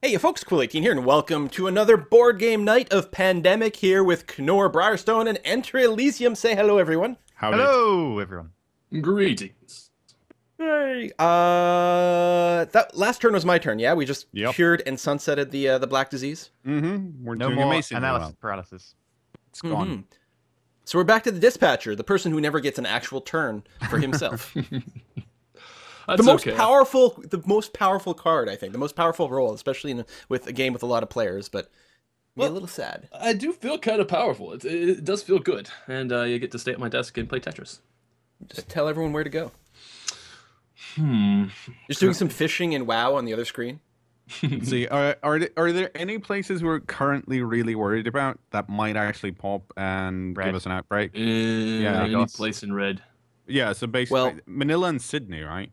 Hey, you folks, Cool18 here, and welcome to another board game night of Pandemic here with Knorr Briarstone and Enter Elysium. Say hello, everyone. Howdy. Hello, everyone. Greetings. Hey. That last turn was my turn, yeah? We just cured and sunsetted the Black Disease? Mm-hmm. We're No doing more amazing. analysis paralysis. It's gone. So we're back to the Dispatcher, the person who never gets an actual turn for himself. That's the most powerful card, I think. The most powerful role, especially with a game with a lot of players, but a little sad. I do feel kind of powerful. It does feel good. And you get to stay at my desk and play Tetris. Just tell everyone where to go. Hmm. Just doing some fishing in WoW on the other screen. Let's see, are there any places we're currently really worried about that might actually pop and give us an outbreak? Yeah, any place in red. Yeah, so basically Manila and Sydney, right?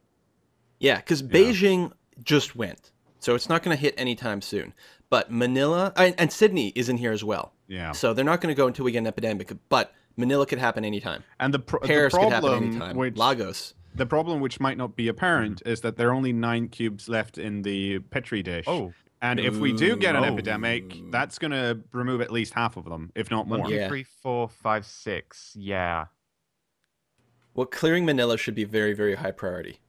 Yeah, because Beijing just went, so it's not going to hit anytime soon. But Manila and Sydney is in here as well. Yeah. So they're not going to go until we get an epidemic. But Manila could happen anytime. And Paris could happen anytime. Lagos. The problem, which might not be apparent, is that there are only 9 cubes left in the Petri dish. Oh. And if we do get an epidemic, that's going to remove at least half of them, if not more. 1, 2, 3, 4, 5, 6. Yeah. Well, clearing Manila should be very, very high priority.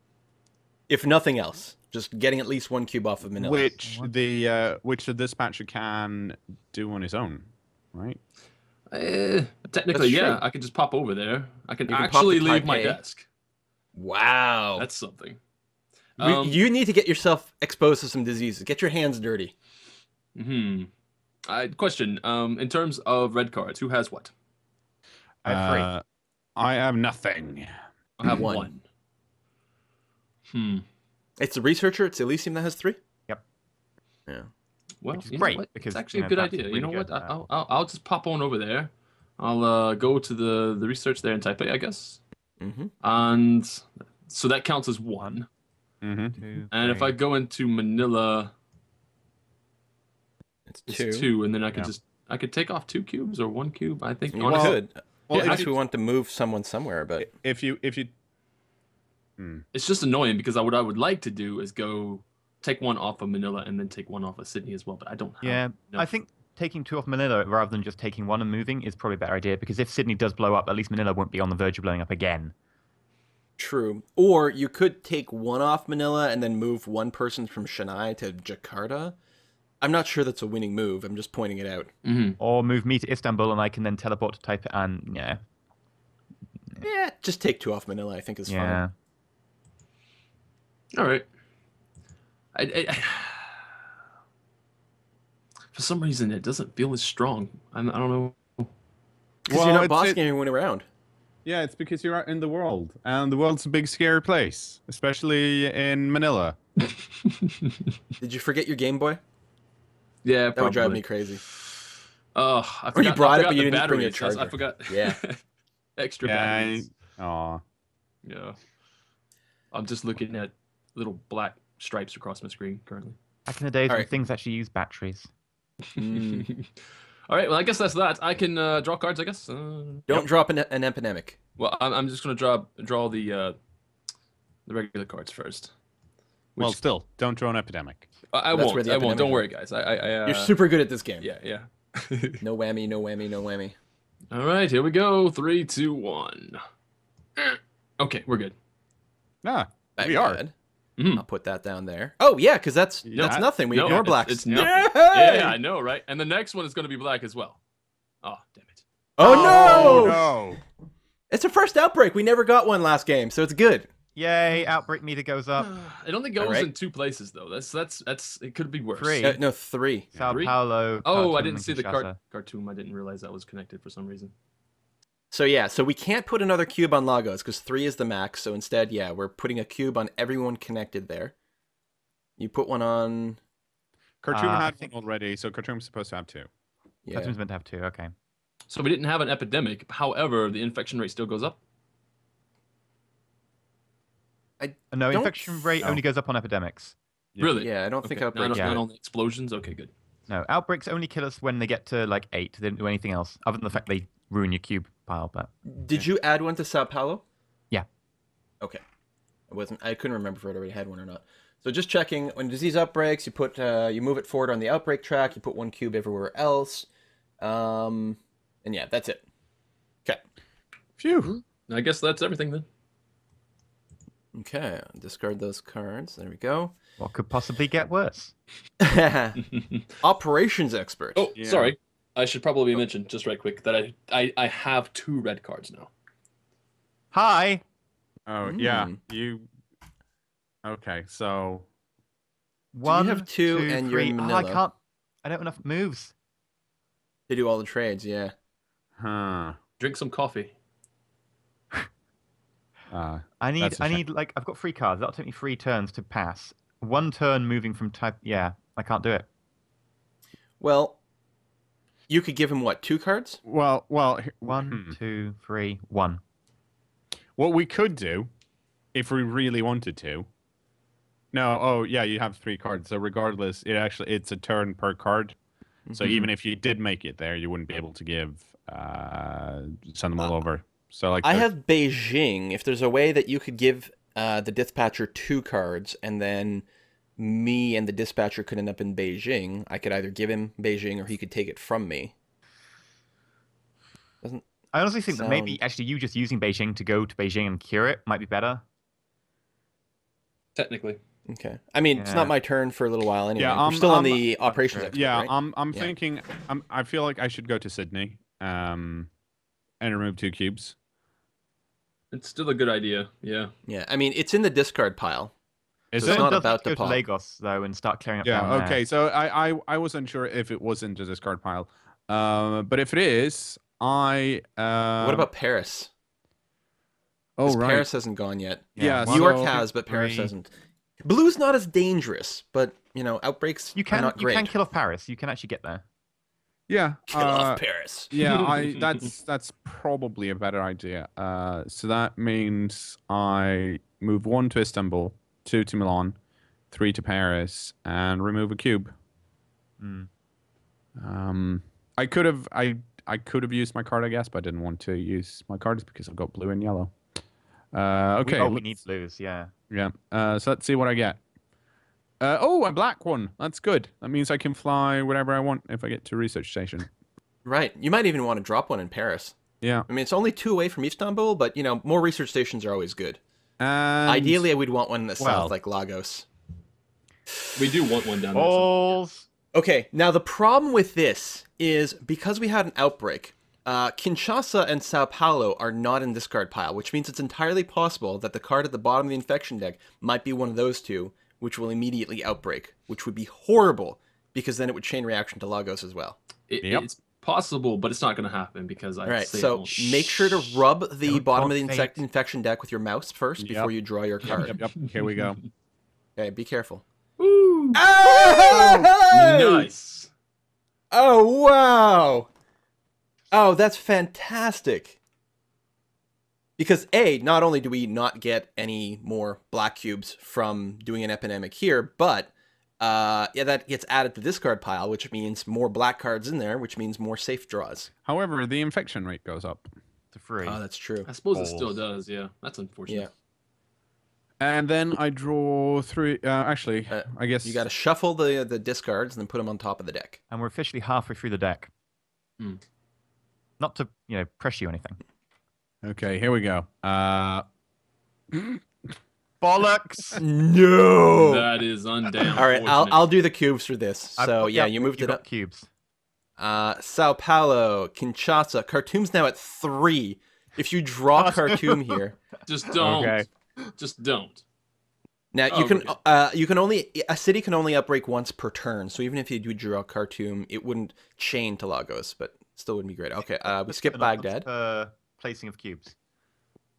If nothing else, just getting at least 1 cube off of Manila. Which the dispatcher can do on his own, right? Technically, yeah. I can just pop over there. I can actually leave my desk. Wow. That's something. You need to get yourself exposed to some diseases. Get your hands dirty. Question. In terms of red cards, who has what? I have 3. I have nothing. I have 1. It's the researcher. It's Elysium that has 3. Yep. Yeah. Well, which is great because it's actually a good idea. You know what? I'll just pop on over there. I'll go to the research there in Taipei, I guess. And so that counts as 1. 2, and if I go into Manila, it's 2, and then I could take off 2 cubes or 1 cube. I think you could. Well, unless we want to move someone somewhere, but if you it's just annoying because what I would like to do is go take 1 off of Manila and then take 1 off of Sydney as well, but I don't have enough. I think taking 2 off Manila rather than just taking 1 and moving is probably a better idea because if Sydney does blow up, at least Manila won't be on the verge of blowing up again. True. Or you could take 1 off Manila and then move 1 person from Chennai to Jakarta. I'm not sure that's a winning move. I'm just pointing it out. Or move me to Istanbul and I can then teleport to Taipei and Yeah, just take 2 off Manila, I think is fine. All right. For some reason, it doesn't feel as strong. I don't know. Because you're not bossing everyone around. Yeah, it's because you're out in the world, and the world's a big, scary place, especially in Manila. Did you forget your Game Boy? Yeah, that would drive me crazy. Oh, I forgot. Or you brought it, but you didn't batteries. bring your charger. I forgot. Yeah. Extra batteries. Aw. Yeah. I'm just looking at little black stripes across my screen currently. Back in the days when things actually use batteries. All right, well, I guess that's that. I can draw cards, I guess. Don't drop an epidemic. Well, I'm just going to draw the regular cards first. Well, still, don't draw an epidemic. I won't. Don't worry, guys. You're super good at this game. Yeah. No whammy, no whammy, no whammy. All right, here we go. 3, 2, 1. Okay, we're good. We are. I'll put that down there. Oh yeah, because that's nothing. We ignore blacks. It's nothing. Yeah, I know, right? And the next one is going to be black as well. Oh, damn it! Oh no! It's a first outbreak. We never got one last game, so it's good. Yay! Outbreak meter goes up. It only goes in 2 places though. That's it could be worse. 3. No, 3. Sao Paulo. Oh, I didn't see the cartoon. I didn't realize that was connected for some reason. So yeah, so we can't put another cube on Lagos because 3 is the max. So instead, yeah, we're putting a cube on everyone connected there. You put 1 on. Khartoum had 1 already, so Khartoum's supposed to have 2. Yeah. Khartoum's meant to have 2. Okay. So we didn't have an epidemic. However, the infection rate still goes up. No, infection rate only goes up on epidemics. Really? Yeah, I don't think outbreaks. Not on the explosions. Okay, good. No, outbreaks only kill us when they get to like 8. They don't do anything else other than the fact they ruin your cube pile. But did you add 1 to Sao Paulo? Yeah. Okay. I couldn't remember if I already had one or not. So just checking. When disease outbreaks, you move it forward on the outbreak track. You put 1 cube everywhere else. And yeah, that's it. Okay. Phew. I guess that's everything then. Okay, discard those cards. There we go. What could possibly get worse? Operations expert. Oh, sorry. I should probably mention just right quick that I have 2 red cards now. Hi. Oh, yeah. You... Okay, so... One, you have 2 and three. you're Oh, Manila. I don't have enough moves. To do all the trades, yeah. Huh. Drink some coffee. I need like I've got 3 cards. That'll take me 3 turns to pass. 1 turn moving from type. Yeah, I can't do it. Well, you could give him what, 2 cards? Well. 1, 2, 3, 1. What we could do, if we really wanted to. No. Oh, yeah. You have 3 cards. So regardless, it's a turn per card. So even if you did make it there, you wouldn't be able to send them all over. So like I have Beijing. If there's a way that you could give the dispatcher 2 cards, and then me and the dispatcher could end up in Beijing, I could either give him Beijing or he could take it from me. I honestly think that maybe actually you just using Beijing to go to Beijing and cure it might be better. Technically. Okay. I mean, it's not my turn for a little while anyway. Yeah, We're still on the operations expert, yeah, right? I'm thinking. I feel like I should go to Sydney, and remove 2 cubes. It's still a good idea. Yeah. Yeah. I mean, it's in the discard pile. Is So it? it's not Does about go to to pop. Lagos though and start clearing up. Yeah. down Okay. there. So I wasn't sure if it was in the discard pile. But if it is, What about Paris? Oh, 'Cause right. Paris hasn't gone yet. Yeah. New York so- has, but Paris 3. hasn't. Blue's not as dangerous, but outbreaks You are can not great. kill off Paris. You can actually get there. Yeah. Kill off Paris. Yeah. That's probably a better idea. So that means I move 1 to Istanbul, 2 to Milan, 3 to Paris, and remove a cube. I could have used my card, I guess, but I didn't want to use my cards because I've got blue and yellow. Okay. We need blues. Yeah. Yeah. So let's see what I get. A black one. That's good. That means I can fly wherever I want if I get to a research station. Right. You might even want to drop one in Paris. Yeah. I mean, it's only 2 away from Istanbul, but, more research stations are always good. And Ideally, I would want one in the south, like Lagos. We do want one down there. Balls. Okay, now the problem with this is because we had an outbreak, Kinshasa and Sao Paulo are not in discard pile, which means it's entirely possible that the card at the bottom of the infection deck might be one of those 2, which will immediately outbreak, which would be horrible because then it would chain reaction to Lagos as well. It's possible, but it's not going to happen because I. All right, say it so won't. make sure to rub the Don't bottom of the fate. infection deck with your mouse first before you draw your card. Yep. Here we go. Okay, be careful. Woo! Oh! Nice. Oh, wow. Oh, that's fantastic. Because not only do we not get any more black cubes from doing an epidemic here, but that gets added to the discard pile, which means more black cards in there, which means more safe draws. However, the infection rate goes up. To 3. Oh, that's true. I suppose it still does. Yeah, that's unfortunate. Yeah. And then I draw 3. Actually, I guess You got to shuffle the discards and then put them on top of the deck. And we're officially halfway through the deck. Not to press you or anything. Okay, here we go. Bollocks. No. That is undamn. All right, I'll do the cubes for this. So you moved you it got up. cubes. Sao Paulo, Kinshasa, Khartoum's now at 3. If you draw Khartoum here, Just don't. Okay. Just don't. now you can only a city can only outbreak once per turn. So even if you do draw Khartoum, it wouldn't chain to Lagos, but still wouldn't be great. Okay, we skip Baghdad. Placing of cubes.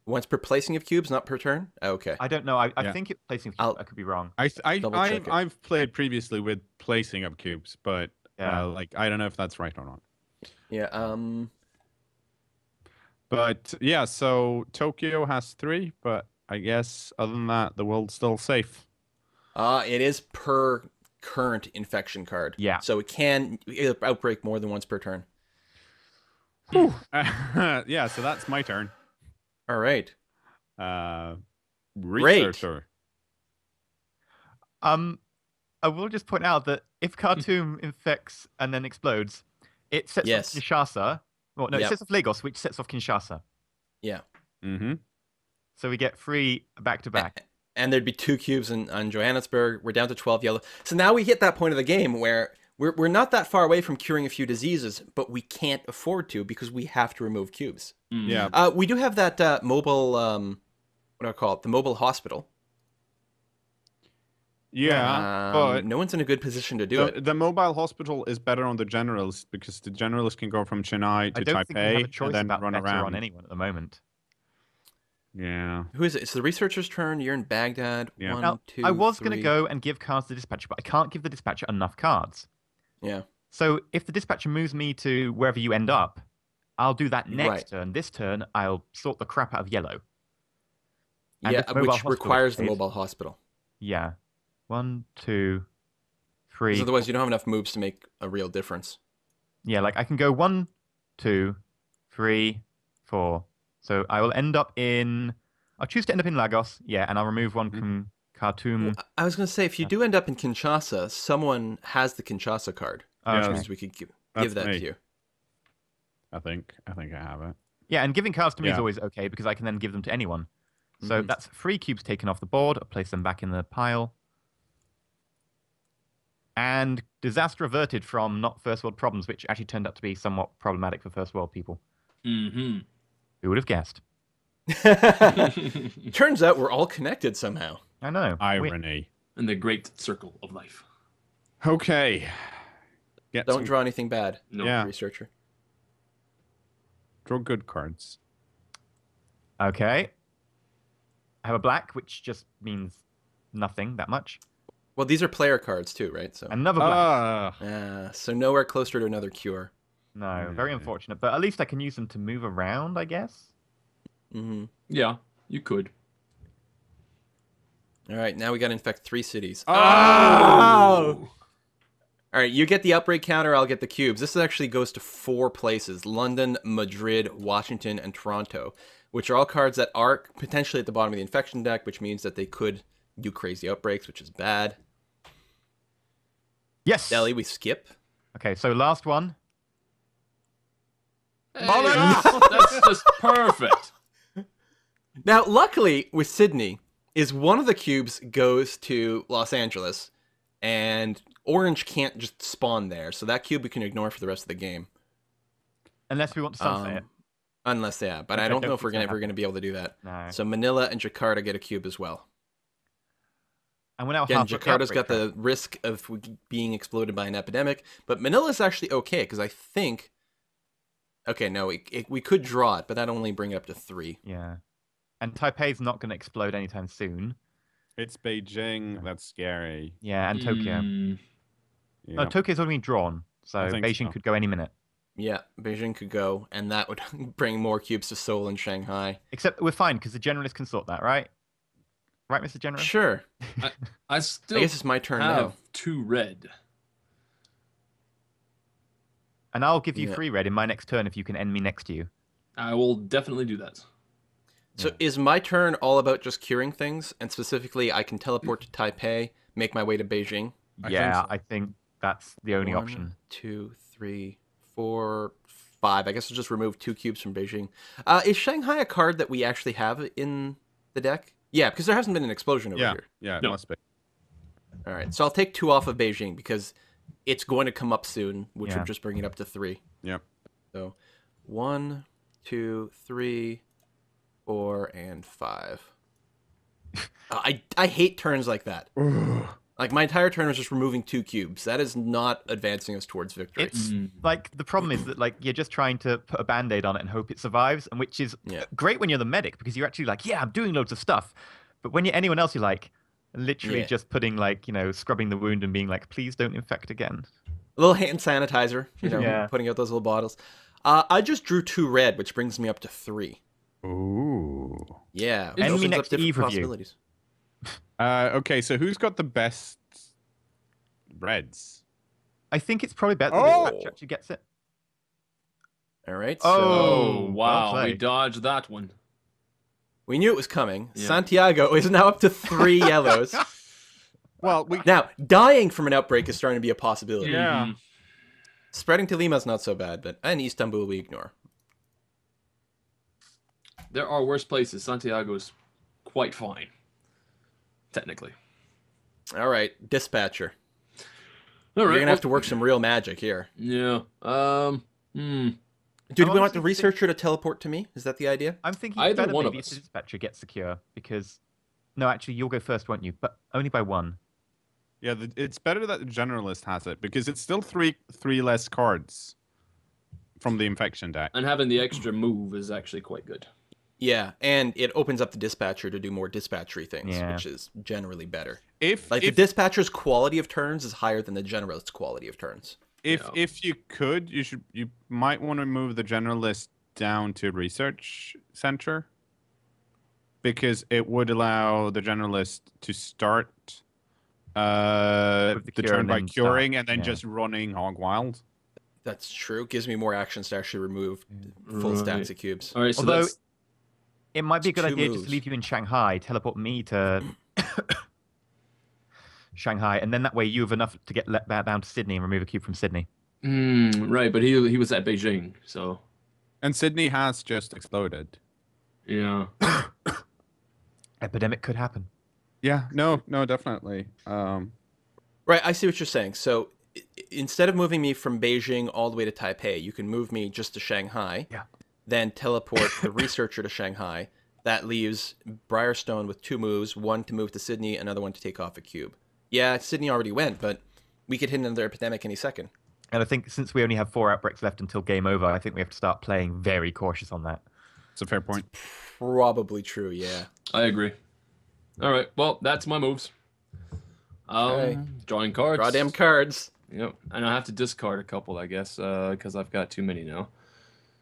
Once per placing of cubes, not per turn. Okay. I don't know. I think it's placing of cubes. I could be wrong. Double-check it. I've played previously with placing of cubes, but I don't know if that's right or not. Yeah. But yeah, so Tokyo has 3, but I guess other than that, the world's still safe. It is per current infection card. Yeah. So it can outbreak more than once per turn. Yeah, so that's my turn. All right. Researcher. I will just point out that if Khartoum infects and then explodes, it sets off Kinshasa. Well, no, it sets off Lagos, which sets off Kinshasa. Yeah. Mm-hmm. So we get 3 back-to-back. And there'd be 2 cubes on Johannesburg. We're down to 12 yellow. So now we hit that point of the game where we're not that far away from curing a few diseases, but we can't afford to because we have to remove cubes. Yeah. We do have that mobile, what do I call it? The mobile hospital. Yeah, but no one's in a good position to do it. The mobile hospital is better on the generals because the generals can go from Chennai to I don't think we have a Taipei choice and then about run better around. on anyone at the moment. Yeah. Who is it? It's the researcher's turn. You're in Baghdad. Yeah. 1, Now, 2, I was going 3. to go and give cards to the dispatcher, but I can't give the dispatcher enough cards. Yeah. So if the dispatcher moves me to wherever you end up, I'll do that next Right. turn. This turn, I'll sort the crap out of yellow. And Yeah, if mobile which hospital requires the is- mobile hospital. Yeah. 1, 2, 3. Because otherwise you don't have enough moves to make a real difference. Yeah, like I can go 1, 2, 3, 4. So I will end up in... I'll choose to end up in Lagos, yeah, and I'll remove one from Khartoum. Well, I was going to say, if you do end up in Kinshasa, someone has the Kinshasa card. Oh, Which okay. means we could give That's that me. to you. I think I have it. Yeah, and giving cards to me is Yeah. always okay because I can then give them to anyone. So Mhm. that's 3 cubes taken off the board. I'll place them back in the pile. And disaster averted from not first world problems, which actually turned out to be somewhat problematic for first world people. Mm-hmm. Who would have guessed? Turns out we're all connected somehow. I know. Irony. In the great circle of life. Okay. Don't draw anything bad, No. Yeah. researcher. Draw good cards. Okay. I have a black, which just means nothing that much. Well, these are player cards too, right? So, Another black. so nowhere closer to another cure. No, very unfortunate. But at least I can use them to move around, I guess. Mm-hmm. Yeah, you could. All right, now we got to infect 3 cities. Oh! All right, you get the outbreak counter, I'll get the cubes. This actually goes to 4 places: London, Madrid, Washington, and Toronto, which are all cards that are potentially at the bottom of the infection deck, which means that they could do crazy outbreaks, which is bad. Yes. Delhi, we skip. Okay, so last one. Hey, that's just perfect. Now, luckily, with Sydney, is one of the cubes goes to Los Angeles, and Orange can't just spawn there, so that cube we can ignore for the rest of the game. Unless we want to sunset it. Unless, yeah, but Which I I don't don't know if we're think so ever going to be able to do that. No. So Manila and Jakarta get a cube as well. And we're now Again, halfway up Jakarta's the got outbreak the risk of being exploded by an epidemic, but Manila's actually okay, because I think... Okay, no, we could draw it, but that'd only bring it up to 3. track. Yeah. And Taipei's not going to explode anytime soon. It's Beijing. That's scary. Yeah, and Tokyo. Yeah. No, Tokyo's already been drawn, so I think Beijing so. could go any minute. Yeah, Beijing could go, and that would bring more cubes to Seoul and Shanghai. Except we're fine, because the generalist can sort that, right? Right, Mr. General? Sure. I still I guess it's my turn have now. 2 red. And I'll give you Yeah. 3 red in my next turn if you can end me next to you. I will definitely do that. So is my turn all about just curing things? And specifically, I can teleport to Taipei, make my way to Beijing? I think that's the only 1, option. 2, 3, 4, 5. I guess I'll just remove 2 cubes from Beijing. Is Shanghai a card that we actually have in the deck? Yeah, because there hasn't been an explosion over here. Yeah, it No. must be. All right, so I'll take 2 off of Beijing because it's going to come up soon, which Yeah. would just bring it up to 3. Yep. So 1, 2, 3, 4, and 5. I hate turns like that. Like, my entire turn was just removing 2 cubes. That is not advancing us towards victory. It's like the problem is that like you're just trying to put a band-aid on it and hope it survives, and which is Yeah. great when you're the medic because you're actually like, yeah, I'm doing loads of stuff. But when you're anyone else, you're like literally Yeah. just putting like, scrubbing the wound and being like, please don't infect again. A little hand sanitizer, Yeah. putting out those little bottles. I just drew 2 red, which brings me up to 3. Ooh. Yeah. Enemy opens up next to different either of you. possibilities. Okay, so who's got the best reds? I think it's probably better Oh! that the dispatcher actually gets it. All right. Oh, So Oh, well wow. We played. dodged that one. We knew it was coming. Yeah. Santiago is now up to 3 yellows. Well, Now, dying from an outbreak is starting to be a possibility. yeah. Mhm. Spreading to Lima's not so bad, but and Istanbul we ignore. There are worse places. Santiago's quite fine, technically. All right, dispatcher. All right. You're gonna have to work some real magic here. Yeah. Dude, we want the researcher to teleport to me? Is that the idea? I'm thinking Either better one maybe of if the us. dispatcher gets secure because no, actually you'll go first, won't you? But only by 1. Yeah, it's better that the generalist has it because it's still three less cards from the infection deck. And having the extra move is actually quite good. Yeah, and it opens up the dispatcher to do more dispatchery things, Yeah. which is generally better. If Like the dispatcher's quality of turns is higher than the generalist's quality of turns. if you could, you might want to move the generalist down to research center because it would allow the generalist to start With the the cure turn and by then curing start, and then yeah. just running hog wild. That's true. Gives me more actions to actually remove full stacks of cubes. All right, so Although that's it might be a It's good 2 idea moves. just to leave you in Shanghai, teleport me to Shanghai, and then that way you have enough to get let down to Sydney and remove a cube from Sydney. right, but he was at Beijing, so And Sydney has just exploded. yeah. Epidemic could happen. Yeah, no, definitely. Right, I see what you're saying. So instead of moving me from Beijing all the way to Taipei, you can move me just to Shanghai. Yeah. Then teleport the researcher to Shanghai. That leaves Briarstone with 2 moves, 1 to move to Sydney, another 1 to take off a cube. Yeah, Sydney already went, but we could hit another epidemic any second. And I think since we only have 4 outbreaks left until game over, I think we have to start playing very cautious on that. It's a fair point. Probably true, yeah. I agree. All right, well, that's my moves. Okay. Drawing cards. Draw damn cards. Yep, and I have to discard a couple, I guess, because I've got too many now.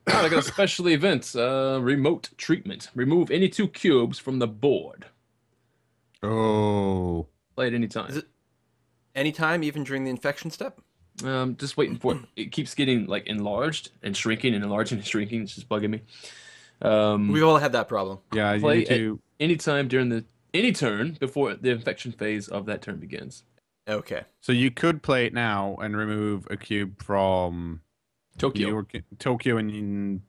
I got a special event, remote treatment. Remove any 2 cubes from the board. Oh. Play at any time. Is it anytime, even during the infection step? Just waiting for it. It keeps getting like enlarged and shrinking and enlarging and shrinking. It's just bugging me. We've all had that problem. Yeah, you Play need to. any time during any turn before the infection phase of that turn begins. Okay. So you could play it now and remove a cube from Tokyo. Tokyo and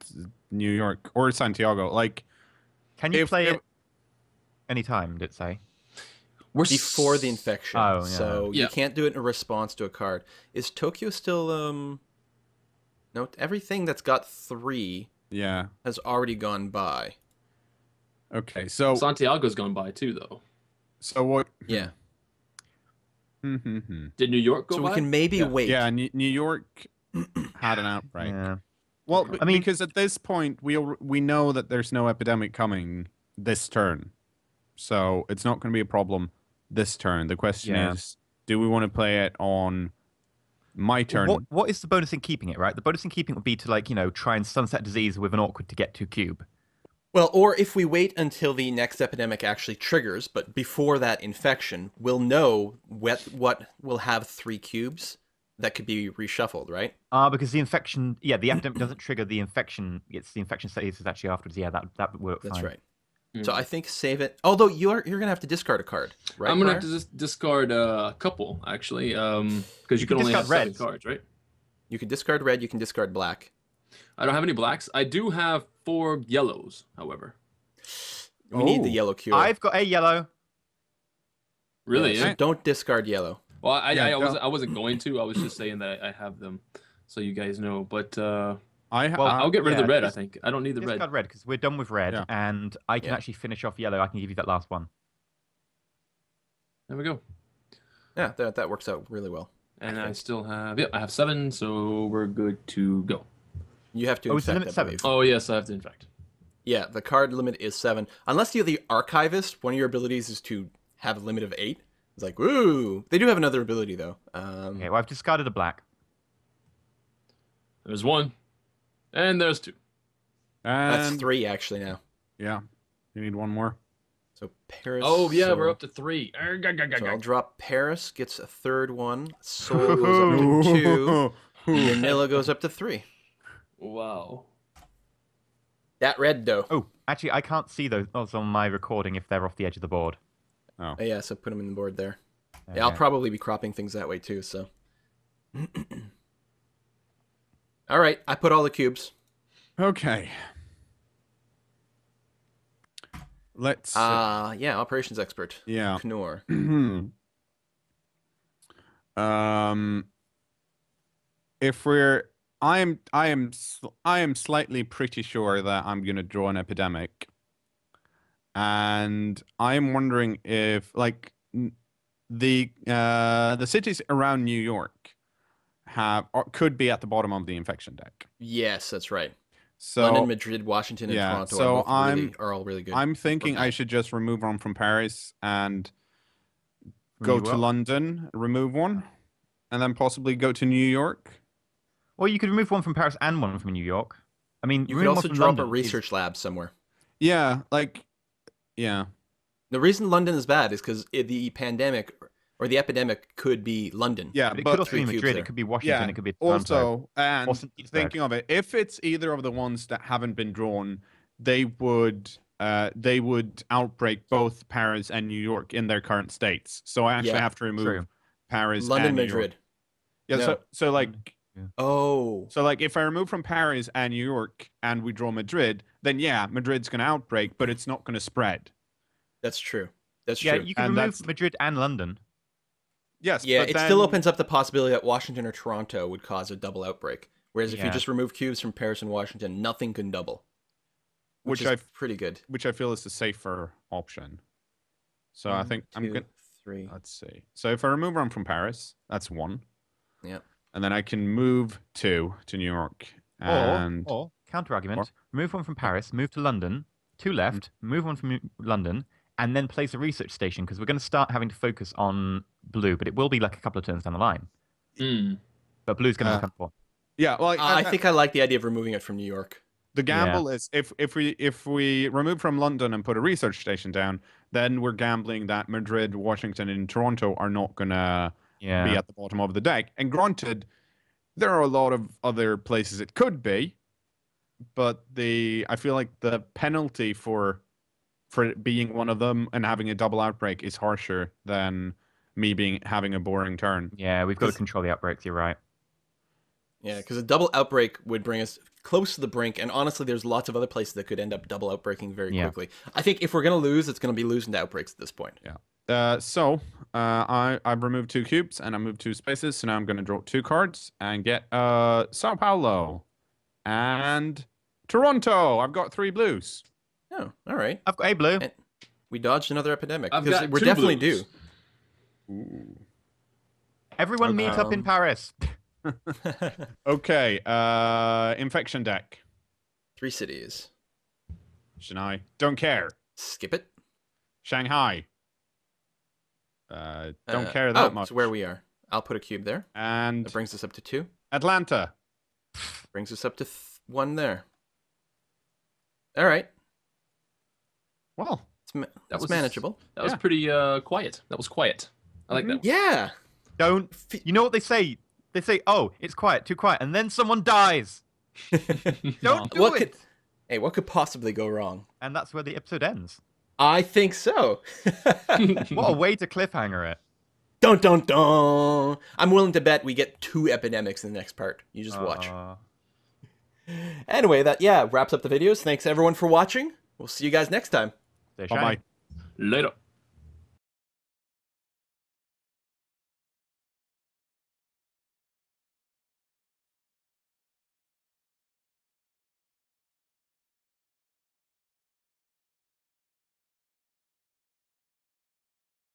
New York or Santiago. Like, Can you If- play if- it anytime, did it say? We're Before the infection. Oh, yeah. So Yeah. you can't do it in response to a card. Is Tokyo still no, everything that's got 3 yeah. has already gone by. Okay. So Santiago's gone by too, though. what? Yeah. Did New York go So by? we can maybe wait. Yeah, New York had an outbreak. Yeah. Well, I mean- because at this point we know that there's no epidemic coming this turn, so it's not going to be a problem this turn. The question Yeah. is, do we want to play it on my turn? What is the bonus in keeping it, right? The bonus in keeping it would be to, like, try and sunset disease with an awkward to get to cube. Well, or if we wait until the next epidemic actually triggers, but before that infection, we'll know what will have 3 cubes that could be reshuffled, right? Because the infection, the epidemic doesn't trigger the infection. It's the infection status actually afterwards. Yeah, that would work That's fine. right. So I think save it. Although you're gonna have to discard a card, right? I'm gonna Briar? have to just discard a couple actually, because you can only have discard 7 reds. cards, right? You can discard red. You can discard black. I don't have any blacks. I do have 4 yellows, however. We need the Oh. yellow cube. I've got a yellow. Really? So Yeah. don't discard yellow. Well, Yeah, I wasn't going to. I was just saying that I have them, so you guys know. But I'll I'll get rid of yeah, the red. I just think I don't need the red. Discard red because we're done with red, Yeah. and I can Yeah. actually finish off yellow. I can give you that last one. There we go. Yeah, that works out really well. And I think. still have I have 7, so we're good to go. You have to. Oh, it's the infect, limit I 7. believe. Oh yes, I have to infect. Yeah, the card limit is 7. Unless you're the archivist, one of your abilities is to have a limit of 8. It's like, woo! They do have another ability though. Okay, well I've discarded a black. There's 1, and there's 2. That's and 3 actually now. yeah, you need one more. So Paris. Oh yeah, so, we're up to 3. So I'll drop Paris, gets a 3rd one. Soul goes up to 2. Vanilla goes up to 3. Wow. That red, though. Oh, actually, I can't see those on my recording if they're off the edge of the board. Oh. Yeah, so put them in the board there. Yeah, I'll probably be cropping things that way too, so. All right, I put all the cubes. Okay. Let's. Yeah, operations expert. Yeah. Knorr. If we're, I am slightly pretty sure that I'm gonna draw an epidemic, and I am wondering if like the cities around New York could be at the bottom of the infection deck. Yes, that's right. So London, Madrid, Washington, and Toronto are all really good. I'm thinking I should just remove one from Paris and go to London, remove one, and then possibly go to New York. Or you could remove one from Paris and one from New York. I mean, you could also drop a research lab somewhere. Yeah, like, yeah. The reason London is bad is because the pandemic or the epidemic could be London. Yeah, but it could also be Madrid. It could be Washington. It could be Toronto. Also, and thinking of it, if it's either of the ones that haven't been drawn, they would outbreak both Paris and New York in their current states. So I actually have to remove Paris, London, and New Madrid. York. Yeah. No. So like. Yeah. Oh. So like if I remove from Paris and New York and we draw Madrid, then yeah, Madrid's going to outbreak, but it's not going to spread. That's true. That's true. Yeah, you can remove Madrid and London. Yes. Yeah, it still opens up the possibility that Washington or Toronto would cause a double outbreak. Whereas if you just remove cubes from Paris and Washington, nothing can double. Which is pretty good. Which I feel is the safer option. So I think I'm good. 3. Let's see. So if I remove one from Paris, that's 1. Yeah. And then I can move 2 to New York. And... Or counter argument, remove one from Paris, move to London, 2 left, move one from London, and then place a research station, because we're going to start having to focus on blue, but it will be like a couple of turns down the line. But blue's going to come for. Yeah, well, I think I like the idea of removing it from New York. The gamble is if we remove from London and put a research station down, then we're gambling that Madrid, Washington, and Toronto are not going to be at the bottom of the deck. And granted, there are a lot of other places it could be, but I feel like the penalty for it being one of them and having a double outbreak is harsher than me having a boring turn. Yeah, we've got to control the outbreaks. You're right. Yeah, because a double outbreak would bring us close to the brink, and honestly, there's lots of other places that could end up double outbreaking very quickly. I think if we're going to lose, it's going to be losing to outbreaks at this point. Yeah. I've removed 2 cubes and I moved 2 spaces, so now I'm going to draw 2 cards and get Sao Paulo and Toronto. I've got 3 blues. Oh, all right. I've got a blue. And we dodged another epidemic. We're definitely due. Ooh. Everyone meet up in Paris. Okay. Infection deck. 3 cities. Chennai. Don't care. Skip it. Shanghai. Don't care that much. So where we are. I'll put a cube there. And that brings us up to 2. Atlanta. Brings us up to 1 there. All right. Well, that's manageable. That was pretty quiet. That was quiet. I like that. Yeah. You know what they say? They say, "Oh, it's quiet, too quiet," and then someone dies. Don't do it. Hey, what could possibly go wrong? And that's where the episode ends. I think so. What a way to cliffhanger it. Dun dun dun. I'm willing to bet we get 2 epidemics in the next part. You just watch. Anyway, that wraps up the videos. Thanks everyone for watching. We'll see you guys next time. Bye-bye. Later.